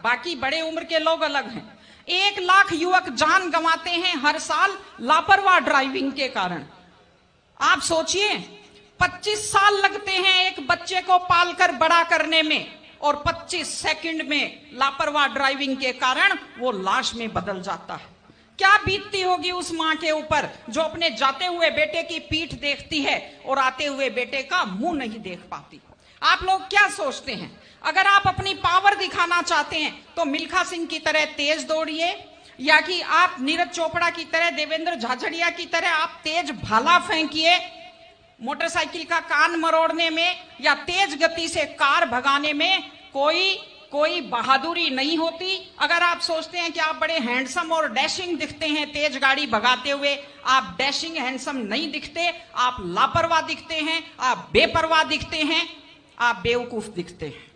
बाकी बड़े उम्र के लोग अलग हैं। 1 लाख युवक जान गंवाते हैं हर साल लापरवाह ड्राइविंग के कारण। आप सोचिए, 25 साल लगते हैं एक बच्चे को पालकर बड़ा करने में, और 25 सेकंड में लापरवाह ड्राइविंग के कारण वो लाश में बदल जाता है। क्या बीतती होगी उस मां के ऊपर जो अपने जाते हुए बेटे की पीठ देखती है और आते हुए बेटे का मुंह नहीं देख पाती। आप लोग क्या सोचते हैं, अगर आप अपनी पावर दिखाना चाहते हैं तो मिल्खा सिंह की तरह तेज दौड़िए, या कि आप नीरज चोपड़ा की तरह, देवेंद्र झाझड़िया की तरह आप तेज भाला फेंकिए मोटरसाइकिल का कान मरोड़ने में, या तेज गति से कार भगाने में कोई बहादुरी नहीं होती। अगर आप सोचते हैं कि आप बड़े हैंडसम और डैशिंग दिखते हैं तेज गाड़ी भगाते हुए, आप डैशिंग हैंडसम नहीं दिखते, आप लापरवाह दिखते हैं, आप बेपरवाह दिखते हैं, आप बेवकूफ दिखते हैं।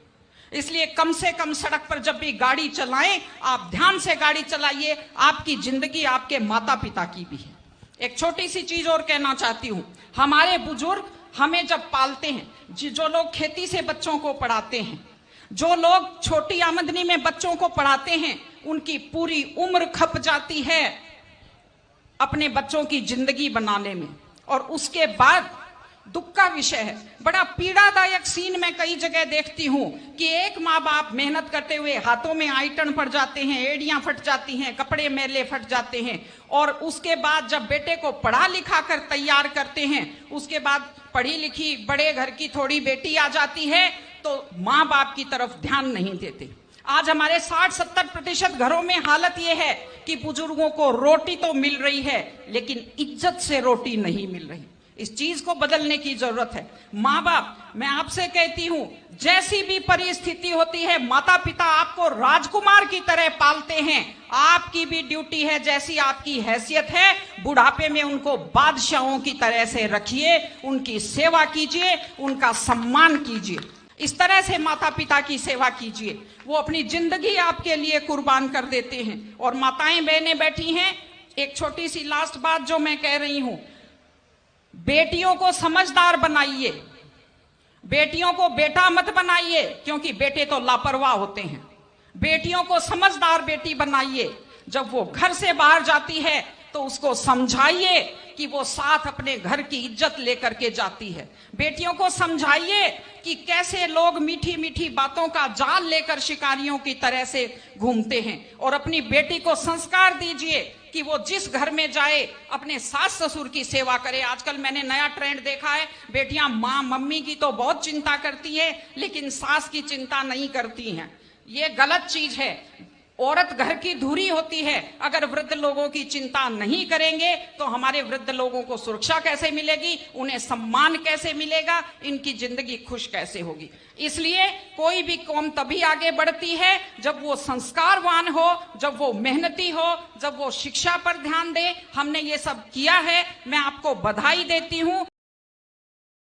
इसलिए कम से कम सड़क पर जब भी गाड़ी चलाएं, आप ध्यान से गाड़ी चलाइए। आपकी जिंदगी आपके माता पिता की भी है। एक छोटी सी चीज और कहना चाहती हूं, हमारे बुजुर्ग हमें जब पालते हैं, जो लोग खेती से बच्चों को पढ़ाते हैं, जो लोग छोटी आमदनी में बच्चों को पढ़ाते हैं, उनकी पूरी उम्र खप जाती है अपने बच्चों की जिंदगी बनाने में। और उसके बाद दुख का विषय है, बड़ा पीड़ादायक सीन मैं कई जगह देखती हूं कि एक माँ बाप मेहनत करते हुए हाथों में आइटन पड़ जाते हैं, एड़ियां फट जाती हैं, कपड़े मैले फट जाते हैं, और उसके बाद जब बेटे को पढ़ा लिखा कर तैयार करते हैं, उसके बाद पढ़ी लिखी बड़े घर की थोड़ी बेटी आ जाती है तो माँ बाप की तरफ ध्यान नहीं देते। आज हमारे 60-70% घरों में हालत यह है कि बुजुर्गों को रोटी तो मिल रही है लेकिन इज्जत से रोटी नहीं मिल रही। इस चीज को बदलने की जरूरत है। माँ बाप, मैं आपसे कहती हूं, जैसी भी परिस्थिति होती है, माता पिता आपको राजकुमार की तरह पालते हैं। आपकी भी ड्यूटी है, जैसी आपकी हैसियत है, बुढ़ापे में उनको बादशाहों की तरह से रखिए, उनकी सेवा कीजिए, उनका सम्मान कीजिए। इस तरह से माता पिता की सेवा कीजिए। वो अपनी जिंदगी आपके लिए कुर्बान कर देते हैं। और माताएं बहनें बैठी हैं, एक छोटी सी लास्ट बात जो मैं कह रही हूं, बेटियों को समझदार बनाइए, बेटियों को बेटा मत बनाइए, क्योंकि बेटे तो लापरवाह होते हैं। बेटियों को समझदार बेटी बनाइए। जब वो घर से बाहर जाती है तो उसको समझाइए कि वो साथ अपने घर की इज्जत लेकर के जाती है। बेटियों को समझाइए कि कैसे लोग मीठी मीठी बातों का जाल लेकर शिकारियों की तरह से घूमते हैं। और अपनी बेटी को संस्कार दीजिए कि वो जिस घर में जाए अपने सास ससुर की सेवा करे। आजकल मैंने नया ट्रेंड देखा है, बेटियां माँ मम्मी की तो बहुत चिंता करती है लेकिन सास की चिंता नहीं करती हैं। ये गलत चीज है। औरत घर की धुरी होती है। अगर वृद्ध लोगों की चिंता नहीं करेंगे तो हमारे वृद्ध लोगों को सुरक्षा कैसे मिलेगी, उन्हें सम्मान कैसे मिलेगा, इनकी जिंदगी खुश कैसे होगी। इसलिए कोई भी कौम तभी आगे बढ़ती है जब वो संस्कारवान हो, जब वो मेहनती हो, जब वो शिक्षा पर ध्यान दे। हमने ये सब किया है, मैं आपको बधाई देती हूँ।